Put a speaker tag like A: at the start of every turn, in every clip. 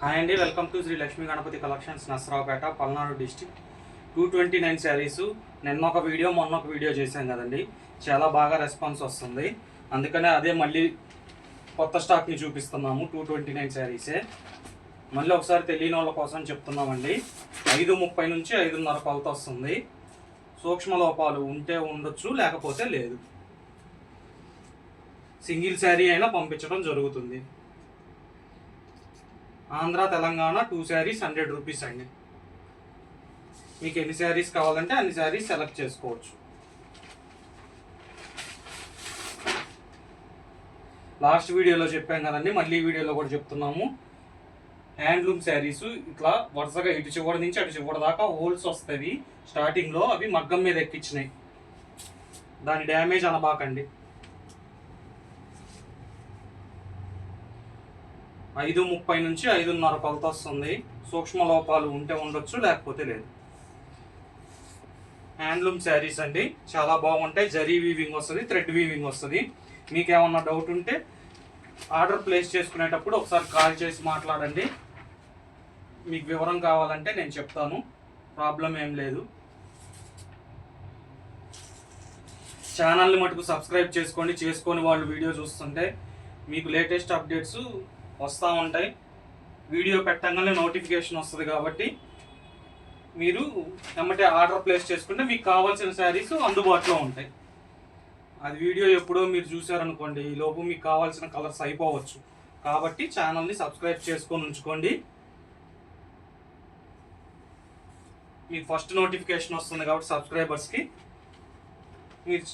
A: Hi అండి, welcome to Shri Lakshmi Ganapathi collections, Narasaraopet, Palnadu district. 229 sarees నిన్న ఒక వీడియో, మొన్న ఒక వీడియో చేశాం కదండి. చాలా బాగా రెస్పాన్స్ వస్తుంది. అందుకనే అదే మళ్ళీ కొత్త స్టాక్ని చూపిస్తున్నాము. 229 శారీసే మళ్ళీ ఒకసారి తెలియని వాళ్ళ కోసం చెప్తున్నామండి. 5:30 నుంచి 5:30 కొలత వస్తుంది. సూక్ష్మ లోపాలు ఉంటే ఉండొచ్చు, లేకపోతే లేదు. సింగిల్ శారీ అయినా పంపించడం జరుగుతుంది. ఆంధ్ర తెలంగాణ 2 శారీస్ 100 రూపీస్ అండి. మీకు ఎన్ని శారీస్ కావాలంటే అన్ని శారీస్ సెలెక్ట్ చేసుకోవచ్చు. లాస్ట్ వీడియోలో చెప్పాం కదండి, మళ్ళీ వీడియోలో కూడా చెప్తున్నాము. హ్యాండ్లూమ్ శారీస్ ఇట్లా వరుసగా ఇటు చివరి నుంచి అటు చివరి దాకా హోల్స్ వస్తాయి. స్టార్టింగ్లో అవి మగ్గం మీద ఎక్కించినాయి, దాని డ్యామేజ్ అనబాకండి. 5:30 నుంచి 5:30 కొలత వస్తుంది. సూక్ష్మ లోపాలు ఉంటే ఉండొచ్చు, లేకపోతే లేదు. హ్యాండ్లూమ్ శారీస్ అండి, చాలా బాగుంటాయి. జరీ వీవింగ్ వస్తుంది, థ్రెడ్ వీవింగ్ వస్తుంది. మీకు ఏమన్నా డౌట్ ఉంటే ఆర్డర్ ప్లేస్ చేసుకునేటప్పుడు ఒకసారి కాల్ చేసి మాట్లాడండి. మీకు వివరం కావాలంటే నేను చెప్తాను, ప్రాబ్లం ఏం లేదు. ఛానల్ని మటుకు సబ్స్క్రైబ్ చేసుకోండి. చేసుకొని వాళ్ళు వీడియో చూస్తుంటే మీకు లేటెస్ట్ అప్డేట్స్ వస్తూ ఉంటాయి. వీడియో పెట్టగానే నోటిఫికేషన్ వస్తుంది కాబట్టి మీరు ఎమ్మటే ఆర్డర్ ప్లేస్ చేసుకుంటే మీకు కావాల్సిన శారీస్ అందుబాటులో ఉంటాయి. అది వీడియో ఎప్పుడో మీరు చూసారనుకోండి, ఈ లోపు మీకు కావాల్సిన కలర్స్ అయిపోవచ్చు. కాబట్టి ఛానల్ని సబ్స్క్రైబ్ చేసుకొని ఉంచుకోండి. మీకు ఫస్ట్ నోటిఫికేషన్ వస్తుంది కాబట్టి సబ్స్క్రైబర్స్కి మీరు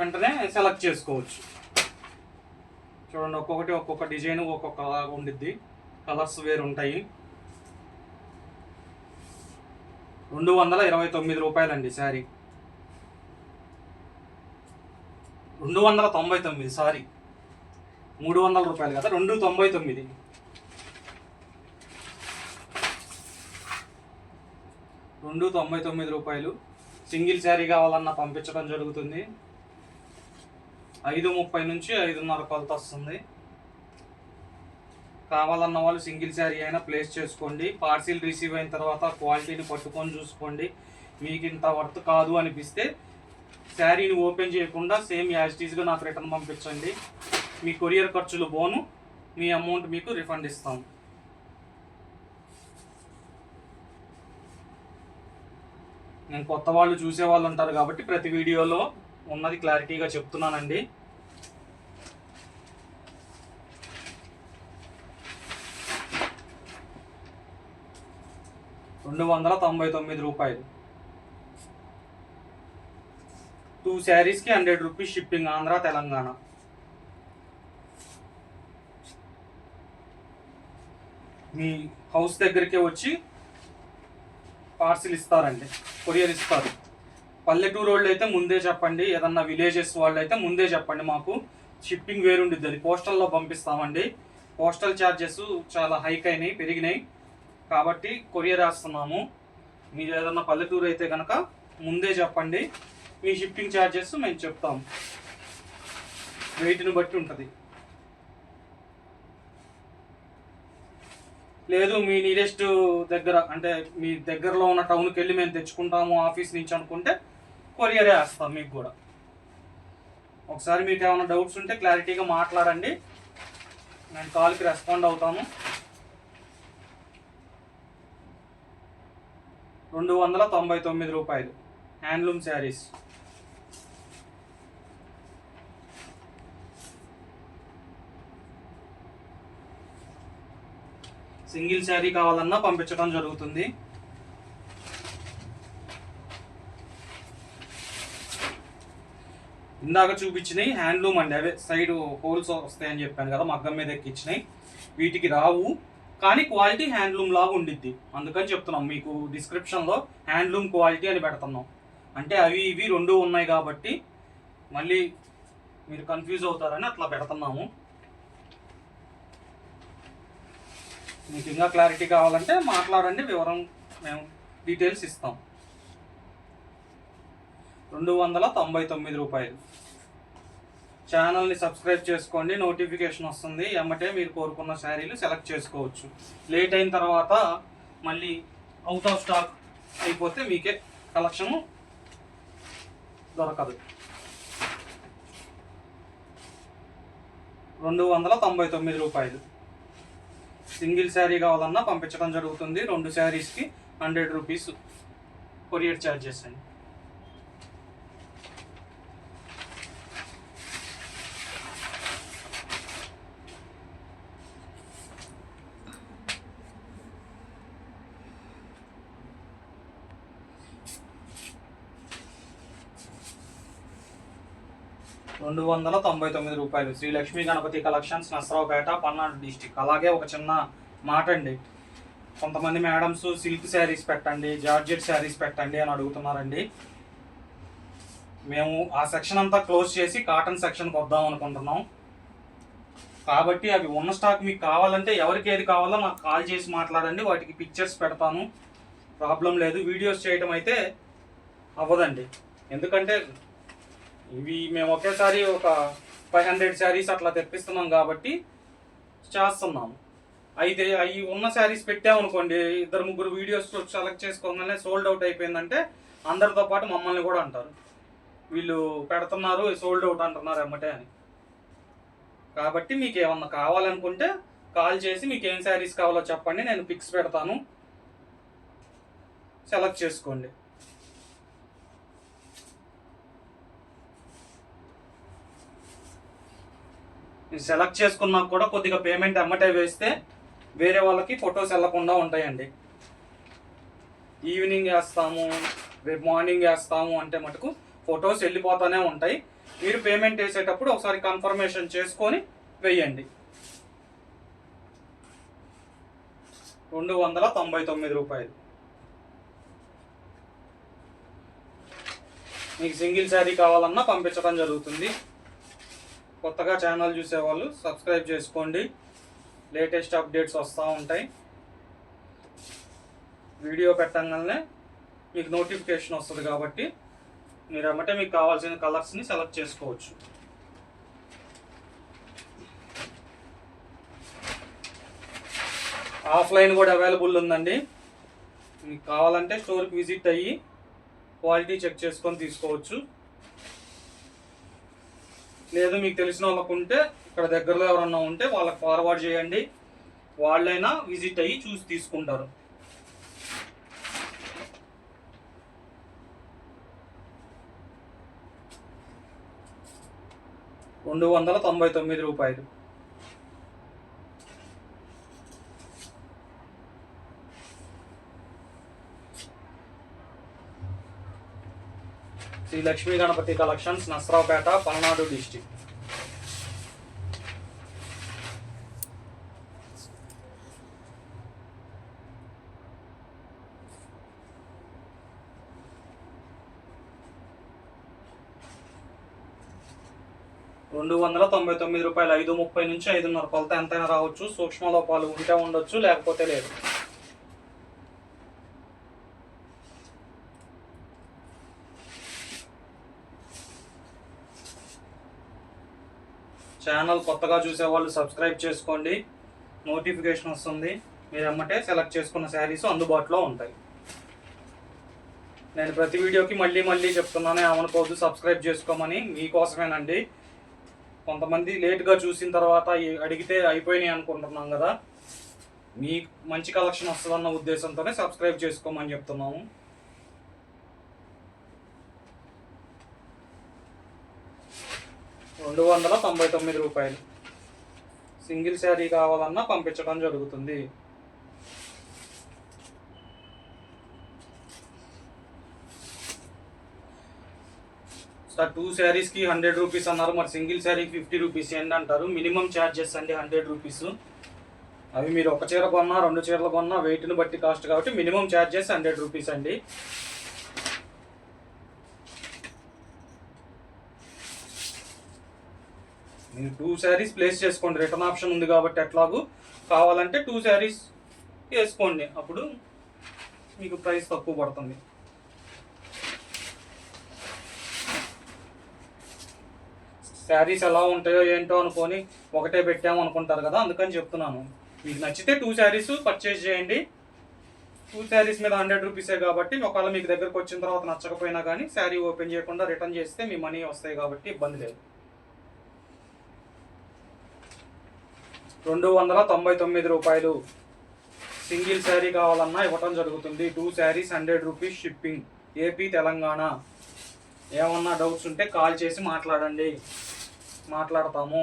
A: వెంటనే సెలెక్ట్ చేసుకోవచ్చు. చూడండి, ఒక్కొక్క డిజైన్ ఒక్కొక్కలాగా ఉండిద్ది. కలర్స్ వేరు ఉంటాయి. 229 రూపాయలండి శారీ. 299, సారీ, 300 రూపాయలు కదా, 299. 299 రూపాయలు. సింగిల్ శారీ కావాలన్నా పంపించడం జరుగుతుంది. 5:30 నుంచి 5:30 కొలత వస్తుంది. కావాలన్న వాళ్ళు సింగిల్ శారీ అయినా ప్లేస్ చేసుకోండి. పార్సిల్ రిసీవ్ అయిన తర్వాత క్వాలిటీని పట్టుకొని చూసుకోండి. మీకు ఇంత వర్త్ కాదు అనిపిస్తే శారీని ఓపెన్ చేయకుండా సేమ్ యాజ్ ఇట్ ఈస్గా నాకు రిటర్న్ పంపించండి. మీ కొరియర్ ఖర్చులు పోను, మీ అమౌంట్ మీకు రిఫండ్ ఇస్తాం. నేను కొత్త వాళ్ళు చూసే వాళ్ళు ఉంటారు కాబట్టి ప్రతి వీడియోలో ఉన్నది క్లారిటీగా చెప్తున్నానండి. ₹299. 2 శారీస్కి 100 రూపీస్ షిప్పింగ్, ఆంధ్ర తెలంగాణ. మీ హౌస్ దగ్గరికే వచ్చి పార్సిల్ ఇస్తారండి, కొరియర్ ఇస్తారు. పల్లెటూరు వాళ్ళు అయితే ముందే చెప్పండి, ఏదన్నా విలేజెస్ వాళ్ళు అయితే ముందే చెప్పండి. మాకు షిప్పింగ్ వేరుండిద్ది, అది పోస్టల్లో పంపిస్తామండి. పోస్టల్ ఛార్జెస్ చాలా హైక్ అయినాయి, పెరిగినాయి కాబట్టి కొరియర్ వేస్తున్నాము. మీరు ఏదన్నా పల్లెటూరు అయితే కనుక ముందే చెప్పండి, మీ షిప్పింగ్ ఛార్జెస్ మేము చెప్తాము. వెయిట్ని బట్టి ఉంటుంది. లేదు మీ నియరెస్ట్ దగ్గర అంటే మీ దగ్గరలో ఉన్న టౌన్కి వెళ్ళి మేము తెచ్చుకుంటాము ఆఫీస్ నుంచి అనుకుంటే కొరియరే వేస్తాం మీకు కూడా. ఒకసారి మీకు ఏమైనా డౌట్స్ ఉంటే క్లారిటీగా మాట్లాడండి, నేను కాల్కి రెస్పాండ్ అవుతాము. 299 రూపాయలు హ్యాండ్లూమ్ శారీస్. సింగిల్ శారీ కావాలన్నా పంపించడం జరుగుతుంది. ఇందాక చూపించినాయి హ్యాండ్లూమ్ అండి, అవే సైడ్ హోల్స్ వస్తాయని చెప్పాను కదా, మగ్గం మీద ఎక్కిచ్చినాయి. వీటికి రావు, కానీ క్వాలిటీ హ్యాండ్లూమ్ లాగా ఉండిద్ది. అందుకని చెప్తున్నాం, మీకు డిస్క్రిప్షన్లో హ్యాండ్లూమ్ క్వాలిటీ అని పెడుతున్నాం. అంటే అవి ఇవి రెండు ఉన్నాయి కాబట్టి మళ్ళీ మీరు కన్ఫ్యూజ్ అవుతారని అట్లా పెడుతున్నాము. మీకు ఇంకా క్లారిటీ కావాలంటే మాట్లాడండి, వివరం మేము డీటెయిల్స్ ఇస్తాం. 299 రూపాయలు. ఛానల్ని సబ్స్క్రైబ్ చేసుకోండి, నోటిఫికేషన్ వస్తుంది, ఎమ్మటే మీరు కోరుకున్న శారీలు సెలెక్ట్ చేసుకోవచ్చు. లేట్ అయిన తర్వాత మళ్ళీ అవుట్ ఆఫ్ స్టాక్ అయిపోతే మీకే కలెక్షను దొరకదు. 299 రూపాయలు. సింగిల్ శారీ కావాలన్నా పంపించడం జరుగుతుంది. 2 శారీస్కి 100 రూపీస్ కొరియర్ ఛార్జెస్ అండి. ₹299. Shri Lakshmi Ganapathi collections, Narasaraopet, Palnadu district. అలాగే ఒక చిన్న మాట అండి, కొంతమంది మేడమ్స్ సిల్క్ శారీస్ పెట్టండి, జార్జెట్ శారీస్ పెట్టండి అని అడుగుతున్నారండి. మేము ఆ సెక్షన్ అంతా క్లోజ్ చేసి కాటన్ సెక్షన్కి వద్దాం అనుకుంటున్నాం. కాబట్టి అవి ఉన్న స్టాక్ మీకు కావాలంటే ఎవరికి ఏది కావాలో నాకు కాల్ చేసి మాట్లాడండి, వాటికి పిక్చర్స్ పెడతాను, ప్రాబ్లం లేదు. వీడియోస్ చేయడం అయితే అవ్వదండి, ఎందుకంటే ఇవి మేము ఒకేసారి ఒక 500 శారీస్ అట్లా తెప్పిస్తున్నాం కాబట్టి చేస్తున్నాము. అయితే అవి ఉన్న శారీస్ పెట్టామనుకోండి, 2-3 వీడియోస్ సెలెక్ట్ చేసుకోగానే సోల్డ్ అవుట్ అయిపోయిందంటే అందరితో పాటు మమ్మల్ని కూడా అంటారు, వీళ్ళు పెడుతున్నారు సోల్డ్ అవుట్ అంటున్నారు ఎమ్మటే అని. కాబట్టి మీకు ఏమన్నా కావాలనుకుంటే కాల్ చేసి మీకు ఏం శారీస్ కావాలో చెప్పండి, నేను పిక్స్ పెడతాను, సెలెక్ట్ చేసుకోండి. సెలెక్ట్ చేసుకున్నాక కూడా కొద్దిగా పేమెంట్ ఎమ్మటే వేస్తే వేరే వాళ్ళకి ఫొటోస్ వెళ్ళకుండా ఉంటాయండి. ఈవినింగ్ వేస్తాము, రేపు మార్నింగ్ వేస్తాము అంటే మటుకు ఫొటోస్ వెళ్ళిపోతూనే ఉంటాయి. మీరు పేమెంట్ వేసేటప్పుడు ఒకసారి కన్ఫర్మేషన్ చేసుకొని వేయండి. ₹299. మీకు సింగిల్ శారీ కావాలన్నా పంపించడం జరుగుతుంది. కొత్తగా ఛానల్ చూసేవాళ్ళు సబ్స్క్రైబ్ చేసుకోండి, లేటెస్ట్ అప్డేట్స్ వస్తూ ఉంటాయి. వీడియో పెట్టగానే మీకు నోటిఫికేషన్ వస్తుంది కాబట్టి మీరు ఎమ్మటే మీకు కావాల్సిన కలర్స్ని సెలెక్ట్ చేసుకోవచ్చు. ఆఫ్లైన్ కూడా అవైలబుల్ ఉందండి, మీకు కావాలంటే స్టోర్కి విజిట్ అయ్యి క్వాలిటీ చెక్ చేసుకొని తీసుకోవచ్చు. లేదు మీకు తెలిసిన వాళ్ళకు ఉంటే ఇక్కడ దగ్గరలో ఎవరన్నా ఉంటే వాళ్ళకి ఫార్వర్డ్ చేయండి, వాళ్ళైనా విజిట్ అయ్యి చూసి తీసుకుంటారు. ₹299. Shri Lakshmi Ganapathi collections, Narasaraopet, Palnadu district. ₹299. 5:30 నుంచి 5:30 కొలత ఎంతైనా రావచ్చు. సూక్ష్మ లోపాలు ఉంటే ఉండొచ్చు, లేకపోతే లేదు. ఛానల్ కొత్తగా చూసేవాళ్ళు సబ్స్క్రైబ్ చేసుకోండి, నోటిఫికేషన్ వస్తుంది, మీరు ఎమ్మటే సెలెక్ట్ చేసుకున్న శారీస్ అందుబాటులో ఉంటాయి. నేను ప్రతి వీడియోకి మళ్ళీ చెప్తున్నాను, ఏమనుకోవద్దు, సబ్స్క్రైబ్ చేసుకోమని, మీకోసమేనండి. కొంతమంది లేట్గా చూసిన తర్వాత అడిగితే అయిపోయినాయి అనుకుంటున్నాం కదా, మీ మంచి కలెక్షన్ వస్తుందన్న ఉద్దేశంతోనే సబ్స్క్రైబ్ చేసుకోమని చెప్తున్నాము. ₹299. సింగిల్ శారీ కావాలన్నా పంపించడం జరుగుతుంది. 2 శారీస్కి 100 రూపీస్ అన్నారు, మరి సింగిల్ శారీకి 50 రూపీస్ ఏంటి అంటారు. మినిమం ఛార్జెస్ అండి 100 రూపీస్. అవి మీరు ఒక చీర కొన్నా 2 చీరలు కొన్నా వెయిట్ని బట్టి కాస్ట్ కాబట్టి మినిమం ఛార్జెస్ 100 రూపీస్ అండి. మీరు 2 శారీస్ ప్లేస్ చేసుకోండి, రిటర్న్ ఆప్షన్ ఉంది కాబట్టి ఎట్లాగూ కావాలంటే 2 శారీస్ వేసుకోండి, అప్పుడు మీకు ప్రైస్ తక్కువ పడుతుంది. శారీస్ ఎలా ఉంటాయో ఏంటో అనుకొని ఒకటే పెట్టాము అనుకుంటారు కదా, అందుకని చెప్తున్నాను. మీకు నచ్చితే 2 శారీస్ పర్చేజ్ చేయండి. 2 శారీస్ మీద 100 రూపీసే కాబట్టి, ఒకవేళ మీకు దగ్గరకు వచ్చిన తర్వాత నచ్చకపోయినా కానీ శారీ ఓపెన్ చేయకుండా రిటర్న్ చేస్తే మీ మనీ వస్తాయి కాబట్టి ఇబ్బంది లేదు. 299 రూపాయలు. సింగిల్ శారీ కావాలన్నా ఇవ్వటం జరుగుతుంది. 2 saris 100 rupees shipping. AP Telangana. ఏమన్నా డౌట్స్ ఉంటే కాల్ చేసి మాట్లాడండి, మాట్లాడతాము.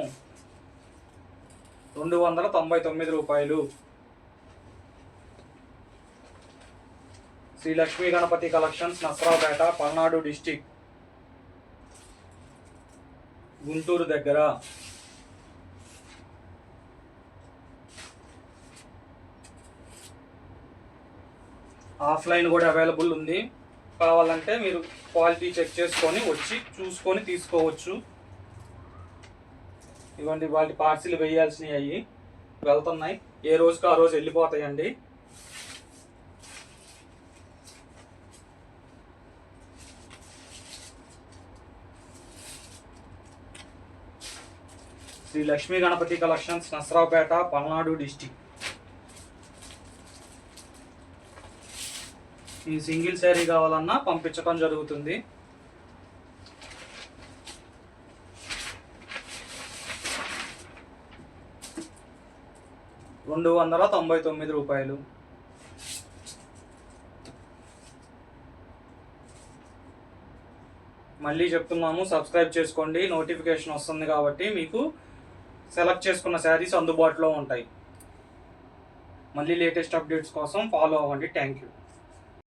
A: 299 రూపాయలు. శ్రీ లక్ష్మీ గణపతి కలెక్షన్స్, నసరావుపేట, పల్నాడు డిస్టిక్, గుంటూరు దగ్గర. ఆఫ్లైన్ కూడా అవైలబుల్ ఉంది. కావాలంటే మీరు క్వాలిటీ చెక్ చేసుకొని వచ్చి చూసుకొని తీసుకోవచ్చు. ఇవ్వండి, వాటి పార్సిల్ వేయాల్సినవి అయ్యి వెళ్తున్నాయి. ఏ రోజుకి ఆ రోజు వెళ్ళిపోతాయండి. Sri Lakshmi Ganapathi collections, Narasaraopet, Palnadu district. ఈ సింగిల్ శారీ కావాలన్నా పంపించడం జరుగుతుంది. రూ. 299. మళ్ళీ చెప్తున్నాము, సబ్స్క్రైబ్ చేసుకోండి. నోటిఫికేషన్ వస్తుంది కాబట్టి మీకు సెలెక్ట్ చేసుకున్న శారీస్ అందుబాటులో ఉంటాయి. మళ్ళీ లేటెస్ట్ అప్డేట్స్ కోసం ఫాలో అవ్వండి. Thank you.